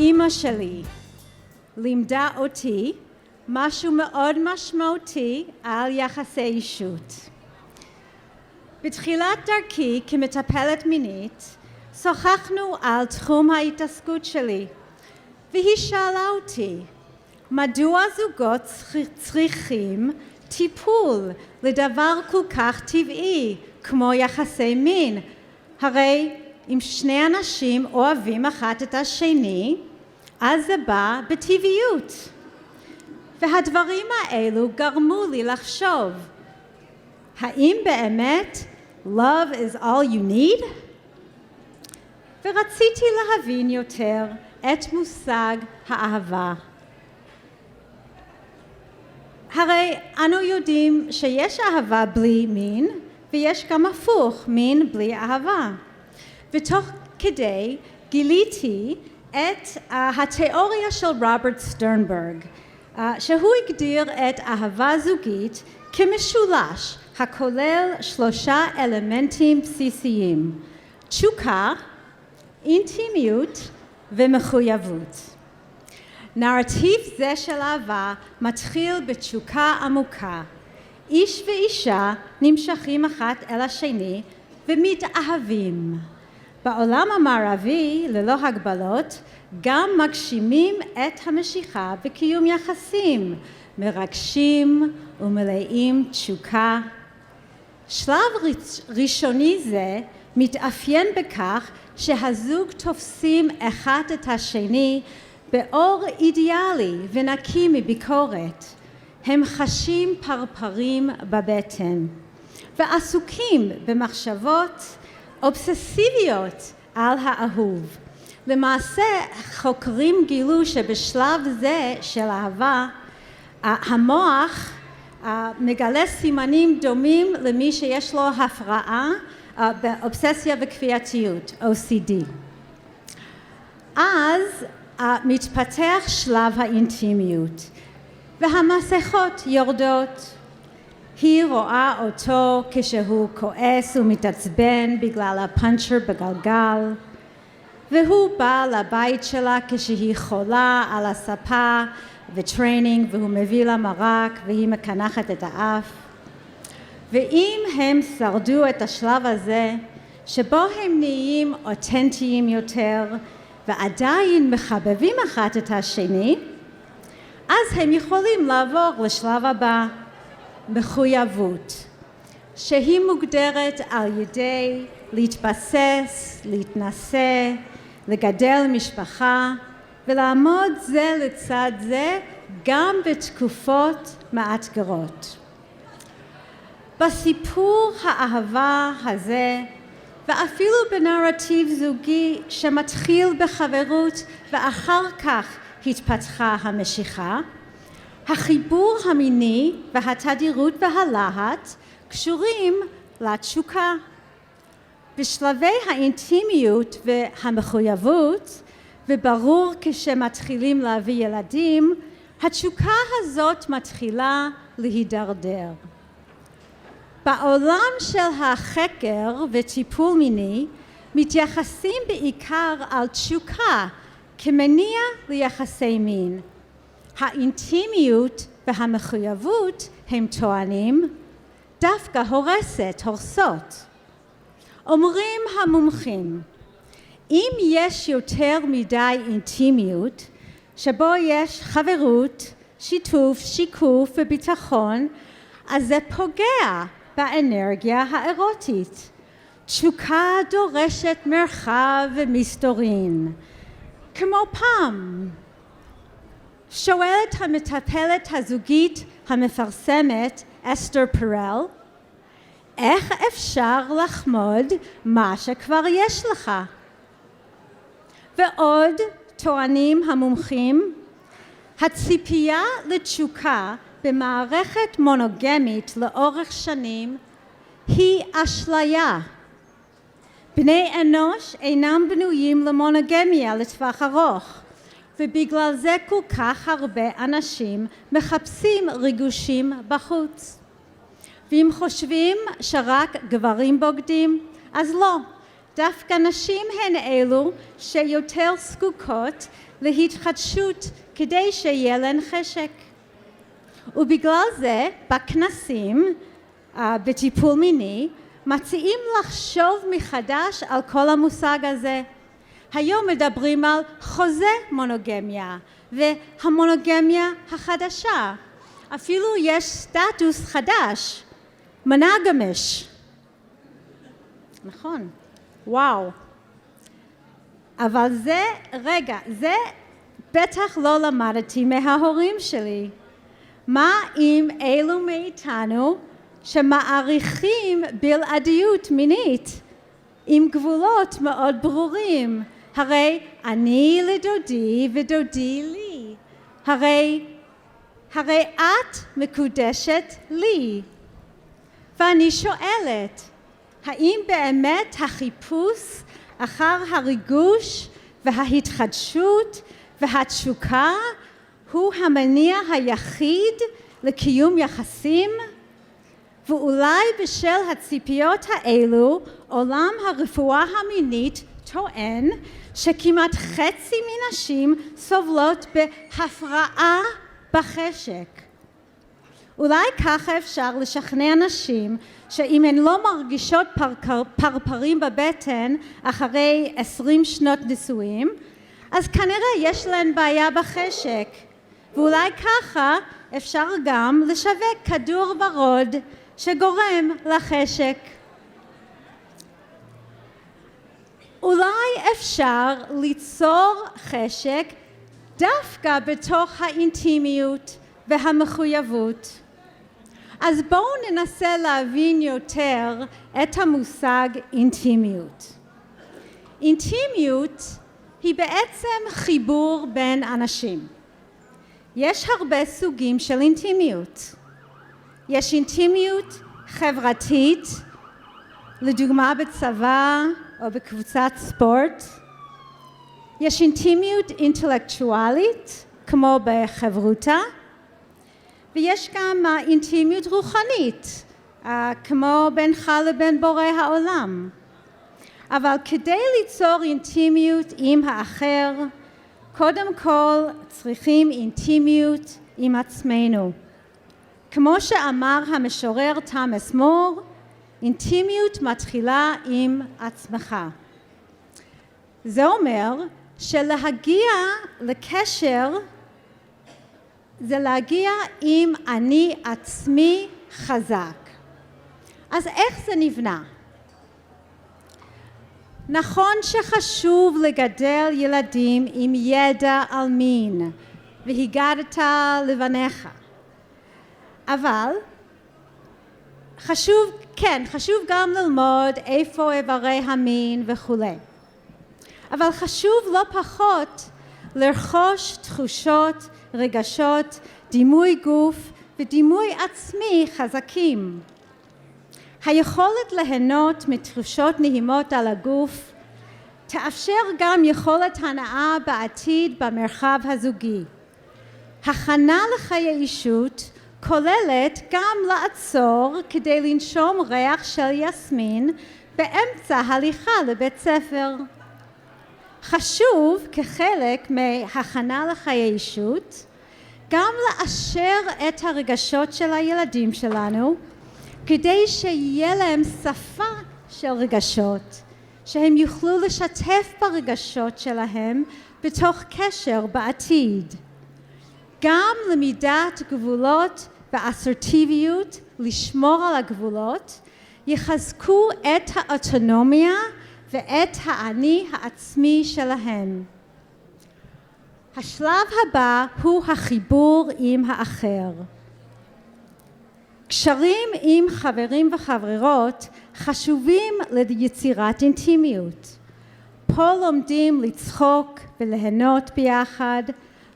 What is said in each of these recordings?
אמא שלי לימדה אותי משהו מאוד משמעותי על יחסי אישות. בתחילת דרכי כמטפלת מינית שוחחנו על תחום ההתעסקות שלי, והיא שאלה אותי מדוע זוגות צריכים טיפול לדבר כל כך טבעי כמו יחסי מין. הרי אם שני אנשים אוהבים אחד את השני, אז זה בא בטבעיות. והדברים האלו גרמו לי לחשוב, האם באמת love is all you need? ורציתי להבין יותר את מושג האהבה. הרי אנו יודעים שיש אהבה בלי מין, ויש גם הפוך, מין בלי אהבה. ותוך כדי גיליתי את התיאוריה של רוברט סטרנברג, שהוא הגדיר את אהבה זוגית כמשולש הכולל 3 אלמנטים בסיסיים: תשוקה, אינטימיות ומחויבות. נרטיב זה של אהבה מתחיל בתשוקה עמוקה. איש ואישה נמשכים אחד אל השני ומתאהבים. בעולם המערבי ללא הגבלות גם מגשימים את המשיכה בקיום יחסים מרגשים ומלאים תשוקה. שלב ראשוני זה מתאפיין בכך שהזוג תופסים אחד את השני באור אידיאלי ונקי מביקורת. הם חשים פרפרים בבטן ועסוקים במחשבות אובססיביות על האהוב. למעשה חוקרים גילו שבשלב זה של אהבה המוח מגלה סימנים דומים למי שיש לו הפרעה באובססיה וכפייתיות, OCD. אז מתפתח שלב האינטימיות והמסכות יורדות. היא רואה אותו כשהוא כועס ומתעצבן בגלל הפאנצ'ר בגלגל, והוא בא לבית שלה כשהיא חולה על הספה וטריינינג, והוא מביא לה מרק והיא מקנחת את האף. ואם הם שרדו את השלב הזה שבו הם נהיים אותנטיים יותר ועדיין מחבבים אחד את השני, אז הם יכולים לעבור לשלב הבא, מחויבות, שהיא מוגדרת על ידי להתבסס, להתנשא, לגדל משפחה ולעמוד זה לצד זה גם בתקופות מאתגרות. בסיפור האהבה הזה ואפילו בנרטיב זוגי שמתחיל בחברות ואחר כך התפתחה המשיכה, החיבור המיני והתדירות והלהט קשורים לתשוקה. בשלבי האינטימיות והמחויבות, וברור כשמתחילים להביא ילדים, התשוקה הזאת מתחילה להידרדר. בעולם של החקר וטיפול מיני מתייחסים בעיקר על תשוקה כמניע ליחסי מין. האינטימיות והמחויבות, הם טוענים, דווקא הורסות. אומרים המומחים, אם יש יותר מדי אינטימיות, שבו יש חברות, שיתוף, שיקוף וביטחון, אז זה פוגע באנרגיה האירוטית. תשוקה דורשת מרחב ומסתורין. כמו פעם, שואלת המטפלת הזוגית המפרסמת אסתר פרל, איך אפשר לחמוד מה שכבר יש לך? ועוד טוענים המומחים, הציפייה לתשוקה במערכת מונוגמית לאורך שנים היא אשליה. בני אנוש אינם בנויים למונוגמיה לטווח ארוך, ובגלל זה כל כך הרבה אנשים מחפשים ריגושים בחוץ. ואם חושבים שרק גברים בוגדים, אז לא. דווקא נשים הן אלו שיותר זקוקות להתחדשות כדי שיהיה להן חשק. ובגלל זה בכנסים בטיפול מיני מציעים לחשוב מחדש על כל המושג הזה. היום מדברים על חוזה מונוגמיה והמונוגמיה החדשה. אפילו יש סטטוס חדש, מונוגמיש. נכון, וואו. אבל זה בטח לא למדתי מההורים שלי. מה עם אלו מאיתנו שמעריכים בלעדיות מינית עם גבולות מאוד ברורים? הרי אני לדודי ודודי לי. הרי את מקודשת לי. ואני שואלת, האם באמת החיפוש אחר הריגוש וההתחדשות והתשוקה הוא המניע היחיד לקיום יחסים? ואולי בשל הציפיות האלו עולם הרפואה המינית טוען שכמעט חצי מנשים סובלות בהפרעה בחשק. אולי ככה אפשר לשכנע נשים שאם הן לא מרגישות פרפרים בבטן אחרי 20 שנות נישואים, אז כנראה יש להן בעיה בחשק. ואולי ככה אפשר גם לשווק כדור ורוד שגורם לחשק. אולי אפשר ליצור חשק דווקא בתוך האינטימיות והמחויבות. אז בואו ננסה להבין יותר את המושג אינטימיות. אינטימיות היא בעצם חיבור בין אנשים. יש הרבה סוגים של אינטימיות. יש אינטימיות חברתית, לדוגמה בצבא או בקבוצת ספורט. יש אינטימיות אינטלקטואלית, כמו בחברותה. ויש גם אינטימיות רוחנית, כמו בינך לבין בורא העולם. אבל כדי ליצור אינטימיות עם האחר, קודם כל צריכים אינטימיות עם עצמנו. כמו שאמר המשורר תומאס מור, אינטימיות מתחילה עם עצמך. זה אומר שלהגיע לקשר זה להגיע עם אני עצמי חזק. אז איך זה נבנה? נכון שחשוב לגדל ילדים עם ידע על מין, והגדת לבניך. אבל חשוב גם ללמוד איפה איברי המין וכו'. אבל חשוב לא פחות לרכוש תחושות, רגשות, דימוי גוף ודימוי עצמי חזקים. היכולת ליהנות מתחושות נעימות על הגוף תאפשר גם יכולת הנאה בעתיד במרחב הזוגי. הכנה לחיי אישות כוללת גם לעצור כדי לנשום ריח של יסמין באמצע הליכה לבית ספר. חשוב כחלק מהכנה לחיי אישות גם לאשר את הרגשות של הילדים שלנו כדי שיהיה להם שפה של רגשות, שהם יוכלו לשתף ברגשות שלהם בתוך קשר בעתיד. גם למידת גבולות ואסרטיביות, לשמור על הגבולות, יחזקו את האוטונומיה ואת האני העצמי שלהם. השלב הבא הוא החיבור עם האחר. קשרים עם חברים וחברות חשובים ליצירת אינטימיות. פה לומדים לצחוק וליהנות ביחד,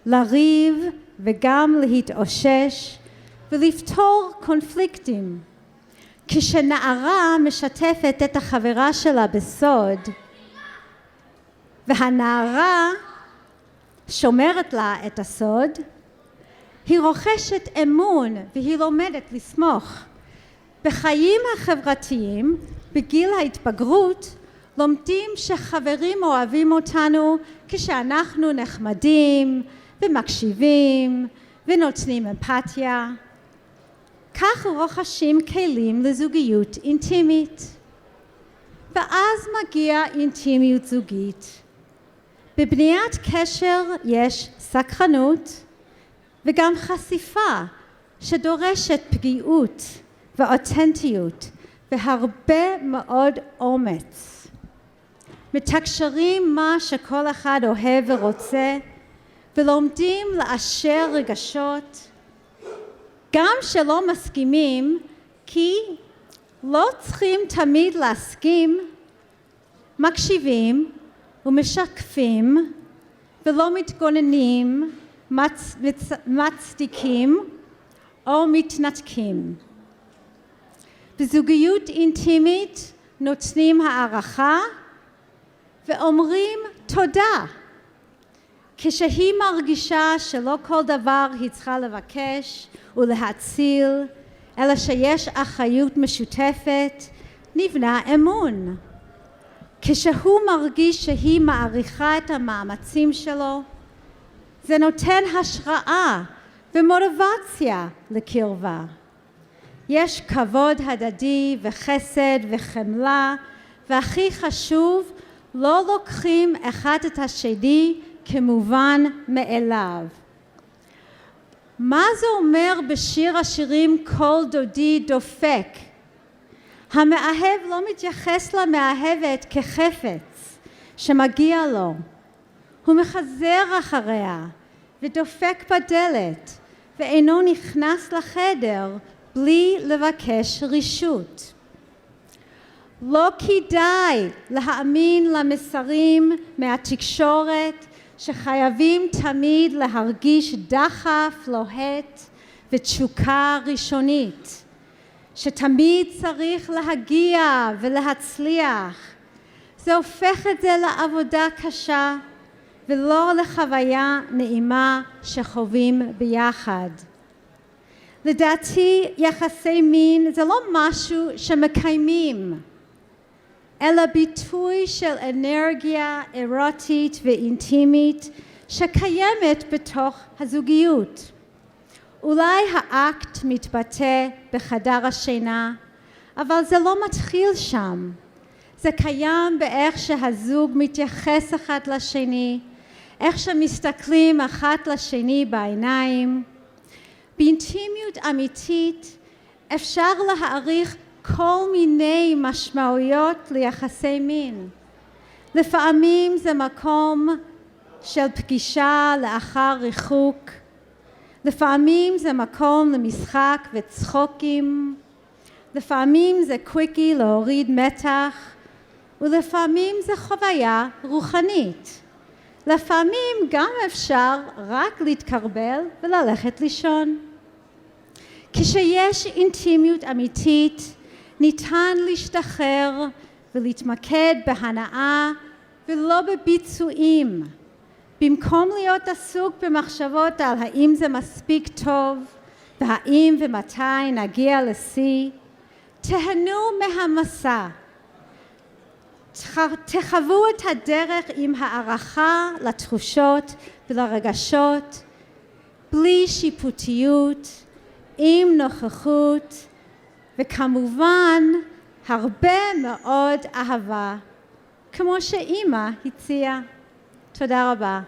לריב וגם להתאושש ולפתור קונפליקטים. כשנערה משתפת את החברה שלה בסוד והנערה שומרת לה את הסוד, היא רוכשת אמון והיא לומדת לסמוך. בחיים החברתיים, בגיל ההתבגרות, לומדים שחברים אוהבים אותנו כשאנחנו נחמדים ומקשיבים ונותנים אמפתיה. כך רוכשים כלים לזוגיות אינטימית. ואז מגיעה אינטימיות זוגית. בבניית קשר יש סקרנות וגם חשיפה שדורשת פגיעות ואותנטיות והרבה מאוד אומץ. מתקשרים מה שכל אחד אוהב ורוצה ולומדים לאשר רגשות גם שלא מסכימים, כי לא צריכים תמיד להסכים, מקשיבים ומשקפים ולא מתגוננים, מצדיקים או מתנתקים. בזוגיות אינטימית נותנים הערכה ואומרים תודה כשהיא מרגישה שלא כל דבר היא צריכה לבקש ולהציל, אלא שיש אחריות משותפת, נבנה אמון. כשהוא מרגיש שהיא מעריכה את המאמצים שלו, זה נותן השראה ומוטיבציה לקרבה. יש כבוד הדדי וחסד וחמלה, והכי חשוב, לא לוקחים אחד את השני כמובן מאליו. מה זה אומר בשיר השירים "קול דודי דופק"? המאהב לא מתייחס למאהבת כחפץ שמגיע לו. הוא מחזר אחריה ודופק בדלת ואינו נכנס לחדר בלי לבקש רשות. לא כדאי להאמין למסרים מהתקשורת שחייבים תמיד להרגיש דחף לוהט ותשוקה ראשונית, שתמיד צריך להגיע ולהצליח. זה הופך את זה לעבודה קשה ולא לחוויה נעימה שחווים ביחד. לדעתי יחסי מין זה לא משהו שמקיימים, אלא ביטוי של אנרגיה אירוטית ואינטימית שקיימת בתוך הזוגיות. אולי האקט מתבטא בחדר השינה, אבל זה לא מתחיל שם. זה קיים באיך שהזוג מתייחס אחד לשני, איך שמסתכלים אחת לשני בעיניים. באינטימיות אמיתית אפשר להעריך כל מיני משמעויות ליחסי מין. לפעמים זה מקום של פגישה לאחר ריחוק, לפעמים זה מקום למשחק וצחוקים, לפעמים זה קוויקי להוריד מתח, ולפעמים זה חוויה רוחנית. לפעמים גם אפשר רק להתקרבל וללכת לישון. כשיש אינטימיות אמיתית, ניתן להשתחרר ולהתמקד בהנאה ולא בביצועים. במקום להיות עסוק במחשבות על האם זה מספיק טוב והאם ומתי נגיע לשיא, תהנו מהמסע. תחוו את הדרך עם הערכה לתחושות ולרגשות, בלי שיפוטיות, עם נוכחות, וכמובן הרבה מאוד אהבה, כמו שאימא הציעה. תודה רבה.